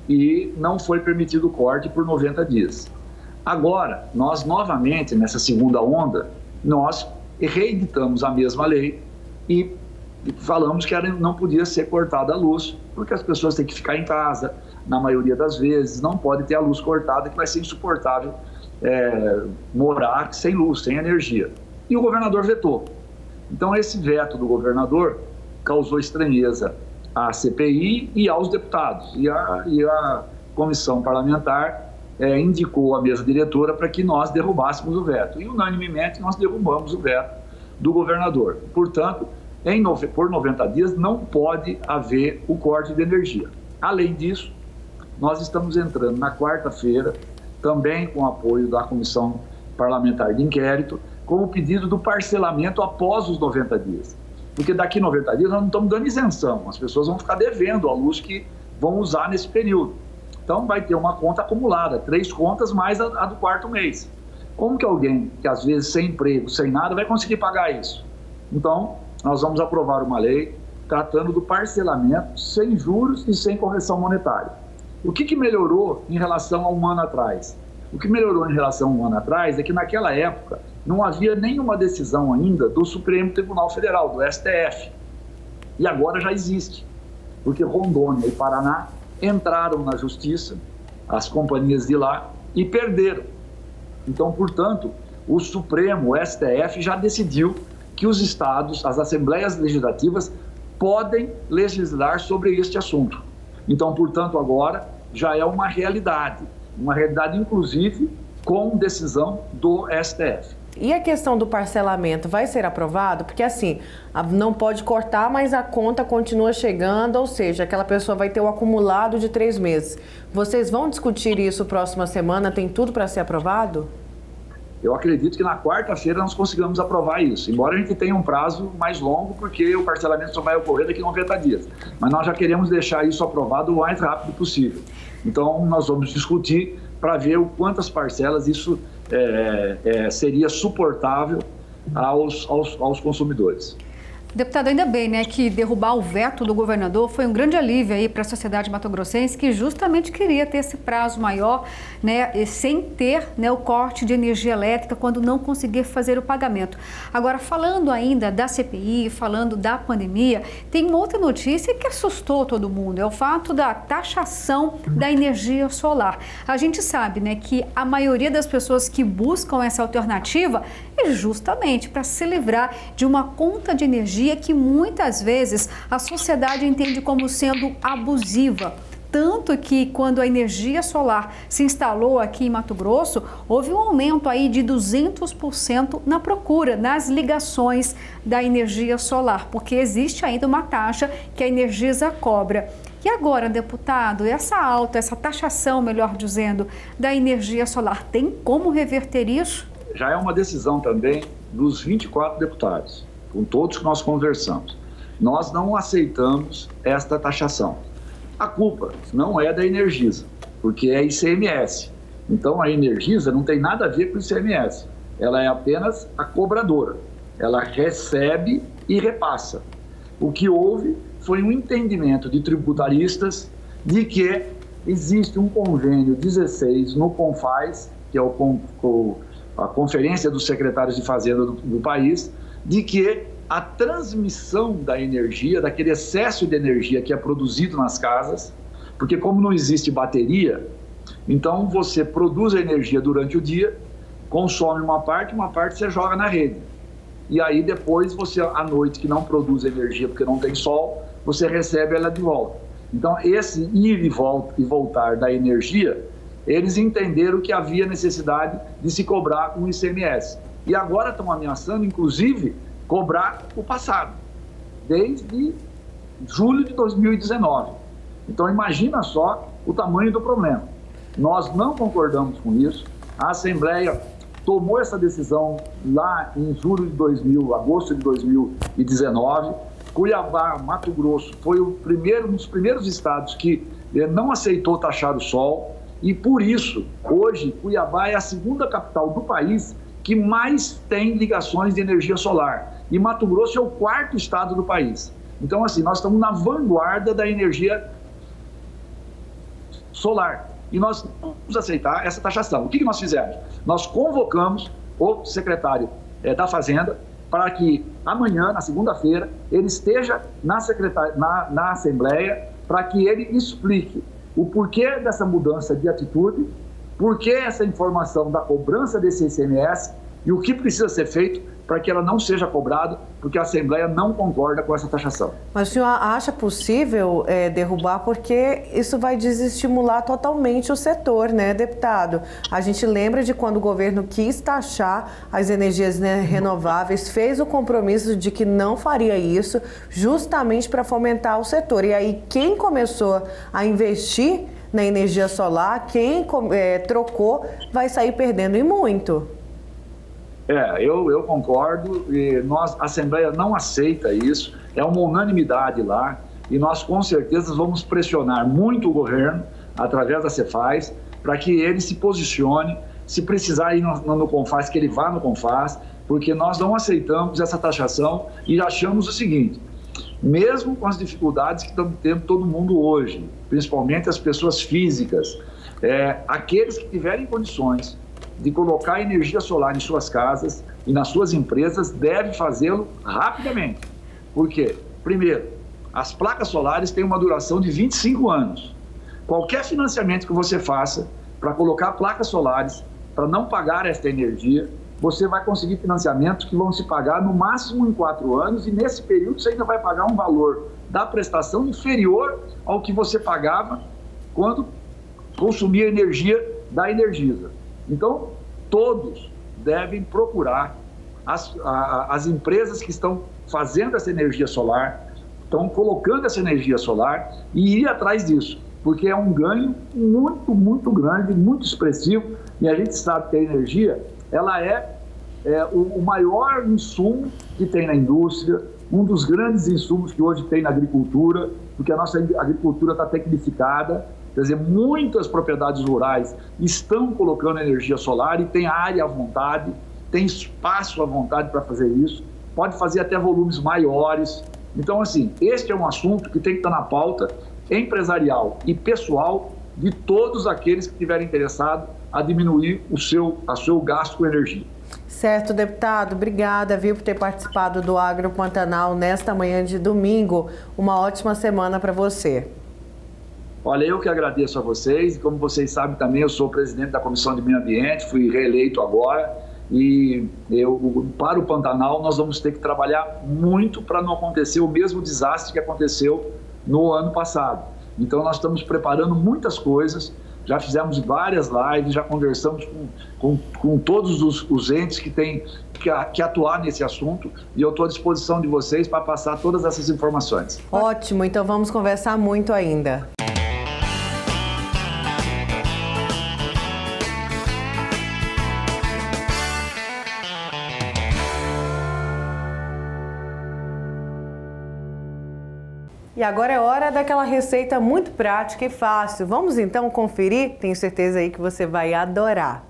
e não foi permitido o corte por 90 dias. Agora, nós novamente, nessa segunda onda, nós reeditamos a mesma lei e falamos que não podia ser cortada a luz, porque as pessoas têm que ficar em casa, na maioria das vezes, não pode ter a luz cortada, que vai ser insuportável morar sem luz, sem energia. E o governador vetou. Então, esse veto do governador causou estranheza à CPI e aos deputados. E a comissão parlamentar indicou a mesa diretora para que nós derrubássemos o veto. E, unanimemente, nós derrubamos o veto do governador. Portanto, por 90 dias não pode haver o corte de energia. Além disso, nós estamos entrando na quarta-feira, também com apoio da Comissão Parlamentar de Inquérito, com o pedido do parcelamento após os 90 dias. Porque daqui a 90 dias nós não estamos dando isenção, as pessoas vão ficar devendo a luz que vão usar nesse período. Então vai ter uma conta acumulada, 3 contas mais a do quarto mês. Como que alguém que às vezes sem emprego, sem nada, vai conseguir pagar isso? Então nós vamos aprovar uma lei tratando do parcelamento sem juros e sem correção monetária. O que melhorou em relação a um ano atrás? O que melhorou em relação a um ano atrás é que naquela época não havia nenhuma decisão ainda do Supremo Tribunal Federal, do STF. E agora já existe, porque Rondônia e Paraná entraram na justiça, as companhias de lá, e perderam. Então, portanto, o Supremo, o STF, já decidiu que os estados, as assembleias legislativas, podem legislar sobre este assunto. Então, portanto, agora já é uma realidade inclusive com decisão do STF. E a questão do parcelamento vai ser aprovado? Porque assim, não pode cortar, mas a conta continua chegando, ou seja, aquela pessoa vai ter o acumulado de 3 meses. Vocês vão discutir isso próxima semana? Tem tudo para ser aprovado? Eu acredito que na quarta-feira nós consigamos aprovar isso, embora a gente tenha um prazo mais longo, porque o parcelamento só vai ocorrer daqui a 90 dias. Mas nós já queremos deixar isso aprovado o mais rápido possível. Então, nós vamos discutir para ver quantas parcelas isso seria suportável aos consumidores. Deputado, ainda bem, né, que derrubar o veto do governador foi um grande alívio aí para a sociedade mato-grossense, que justamente queria ter esse prazo maior, né, sem ter, né, o corte de energia elétrica quando não conseguir fazer o pagamento. Agora, falando ainda da CPI, falando da pandemia, tem uma outra notícia que assustou todo mundo, é o fato da taxação da energia solar. A gente sabe, né, que a maioria das pessoas que buscam essa alternativa é justamente para se livrar de uma conta de energia que muitas vezes a sociedade entende como sendo abusiva. Tanto que quando a energia solar se instalou aqui em Mato Grosso, houve um aumento aí de 200% na procura, nas ligações da energia solar, porque existe ainda uma taxa que a Energisa cobra. E agora, deputado, essa taxação, melhor dizendo, da energia solar, tem como reverter isso? Já é uma decisão também dos 24 deputados, com todos que nós conversamos. Nós não aceitamos esta taxação. A culpa não é da Energisa, porque é ICMS. Então, a Energisa não tem nada a ver com o ICMS. Ela é apenas a cobradora. Ela recebe e repassa. O que houve foi um entendimento de tributaristas de que existe um convênio 16 no CONFAZ, que é a Conferência dos Secretários de Fazenda do país, de que a transmissão da energia, daquele excesso de energia que é produzido nas casas, porque como não existe bateria, Então, você produz a energia durante o dia, consome uma parte você joga na rede. E aí, depois, você, à noite, que não produz energia porque não tem sol, você recebe ela de volta. Então, esse ir e voltar da energia, eles entenderam que havia necessidade de se cobrar um ICMS. E agora estão ameaçando, inclusive, cobrar o passado, desde julho de 2019. Então, imagina só o tamanho do problema. Nós não concordamos com isso. A Assembleia tomou essa decisão lá em agosto de 2019. Cuiabá, Mato Grosso, foi um dos primeiros estados que não aceitou taxar o sol. E por isso, hoje, Cuiabá é a segunda capital do país que mais tem ligações de energia solar. E Mato Grosso é o 4º estado do país. Então, assim, nós estamos na vanguarda da energia solar. E nós não vamos aceitar essa taxação. O que nós fizemos? Nós convocamos o secretário da Fazenda para que amanhã, na segunda-feira, ele esteja na Assembleia para que ele explique o porquê dessa mudança de atitude, porquê essa informação da cobrança desse ICMS e o que precisa ser feito para que ela não seja cobrada, porque a Assembleia não concorda com essa taxação. Mas o senhor acha possível derrubar, porque isso vai desestimular totalmente o setor, né, deputado? A gente lembra de quando o governo quis taxar as energias renováveis, fez o compromisso de que não faria isso, justamente para fomentar o setor. E aí, quem começou a investir na energia solar, quem trocou, vai sair perdendo e muito. Eu concordo, e a Assembleia não aceita isso, é uma unanimidade lá, e nós com certeza vamos pressionar muito o governo, através da Cefaz, para que ele se posicione, se precisar ir no CONFAS, que ele vá no CONFAS, porque nós não aceitamos essa taxação e achamos o seguinte: mesmo com as dificuldades que estamos tendo todo mundo hoje, principalmente as pessoas físicas, aqueles que tiverem condições de colocar energia solar em suas casas e nas suas empresas, devem fazê-lo rapidamente. Por quê? Primeiro, as placas solares têm uma duração de 25 anos. Qualquer financiamento que você faça para colocar placas solares, para não pagar esta energia, você vai conseguir financiamentos que vão se pagar no máximo em 4 anos, e nesse período você ainda vai pagar um valor da prestação inferior ao que você pagava quando consumia energia da Energisa. Então, todos devem procurar as empresas que estão fazendo essa energia solar, estão colocando essa energia solar, e ir atrás disso, porque é um ganho muito, muito grande, muito expressivo, e a gente sabe que a energia, ela é o maior insumo que tem na indústria, um dos grandes insumos que hoje tem na agricultura, porque a nossa agricultura está tecnificada. Quer dizer, muitas propriedades rurais estão colocando energia solar e tem área à vontade, tem espaço à vontade para fazer isso, pode fazer até volumes maiores. Então, assim, este é um assunto que tem que estar na pauta empresarial e pessoal de todos aqueles que estiverem interessados a diminuir o seu gasto com energia. Certo, deputado. Obrigada, por ter participado do Agro Pantanal nesta manhã de domingo. Uma ótima semana para você. Olha, eu que agradeço a vocês, e como vocês sabem também, eu sou presidente da Comissão de Meio Ambiente, fui reeleito agora, e para o Pantanal nós vamos ter que trabalhar muito para não acontecer o mesmo desastre que aconteceu no ano passado. Então nós estamos preparando muitas coisas, já fizemos várias lives, já conversamos com todos os entes que têm que atuar nesse assunto, e eu estou à disposição de vocês para passar todas essas informações. Ótimo, então vamos conversar muito ainda. E agora é hora daquela receita muito prática e fácil. Vamos então conferir? Tenho certeza aí que você vai adorar.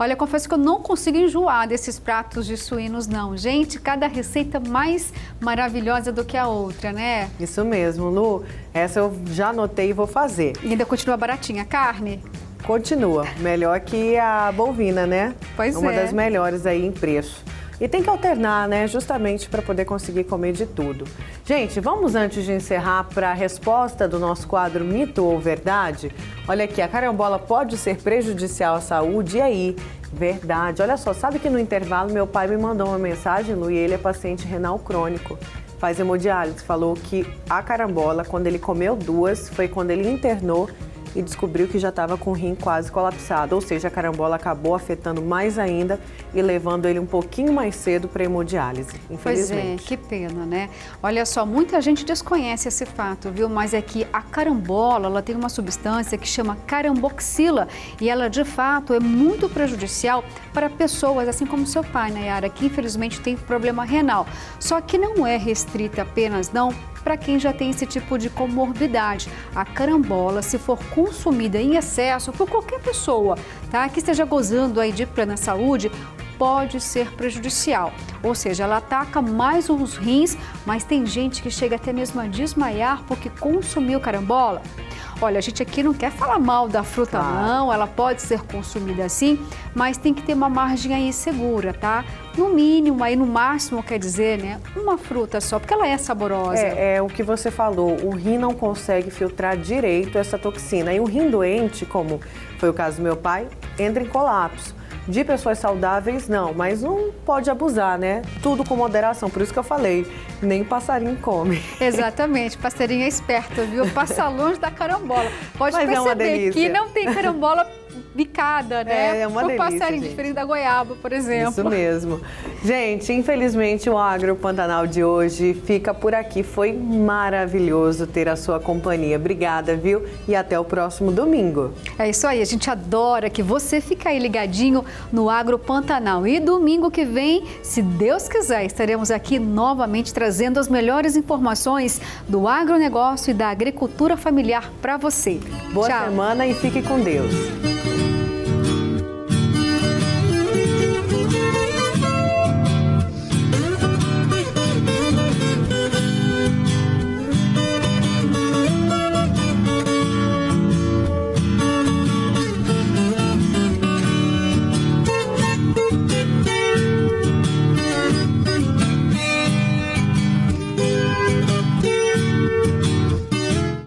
Olha, confesso que eu não consigo enjoar desses pratos de suínos, não. Gente, cada receita mais maravilhosa do que a outra, né? Isso mesmo, Lu. Essa eu já anotei e vou fazer. E ainda continua baratinha a carne? Continua. Melhor que a bovina, né? Pois é. Uma das melhores aí em preço. E tem que alternar, né? Justamente para poder conseguir comer de tudo. Gente, vamos antes de encerrar para a resposta do nosso quadro Mito ou Verdade? Olha aqui, a carambola pode ser prejudicial à saúde? E aí? Verdade. Olha só, sabe que no intervalo meu pai me mandou uma mensagem, Lu, e ele é paciente renal crônico. Faz hemodiálise. Falou que a carambola, quando ele comeu 2, foi quando ele internou e descobriu que já estava com o rim quase colapsado. Ou seja, a carambola acabou afetando mais ainda e levando ele um pouquinho mais cedo para a hemodiálise, infelizmente. Pois é, que pena, né? Olha só, muita gente desconhece esse fato, viu? Mas é que a carambola, ela tem uma substância que chama caramboxila e ela, de fato, é muito prejudicial para pessoas, assim como seu pai, Nayara, que infelizmente tem problema renal. Só que não é restrita apenas, não, para quem já tem esse tipo de comorbidade. A carambola, se for consumida em excesso por qualquer pessoa, tá, que esteja gozando aí de plena saúde, pode ser prejudicial. Ou seja, ela ataca mais os rins, mas tem gente que chega até mesmo a desmaiar porque consumiu carambola. Olha, a gente aqui não quer falar mal da fruta, não, ela pode ser consumida assim, mas tem que ter uma margem aí segura, tá? No mínimo, aí no máximo, quer dizer, né, uma fruta só, porque ela é saborosa. É o que você falou, o rim não consegue filtrar direito essa toxina. E o rim doente, como foi o caso do meu pai, entra em colapso. De pessoas saudáveis, não, mas não pode abusar, né? Tudo com moderação, por isso que eu falei, nem passarinho come. Exatamente, passarinho é esperto, viu? Passa longe da carambola. Pode mas perceber que não tem carambola bicada, né? É uma delícia, passarinho, gente. Diferente da goiaba, por exemplo. Isso mesmo. Gente, infelizmente o Agro Pantanal de hoje fica por aqui. Foi maravilhoso ter a sua companhia. Obrigada, viu? E até o próximo domingo. É isso aí, a gente adora que você fique aí ligadinho no Agro Pantanal. E domingo que vem, se Deus quiser, estaremos aqui novamente trazendo as melhores informações do agronegócio e da agricultura familiar para você. Boa semana e fique com Deus.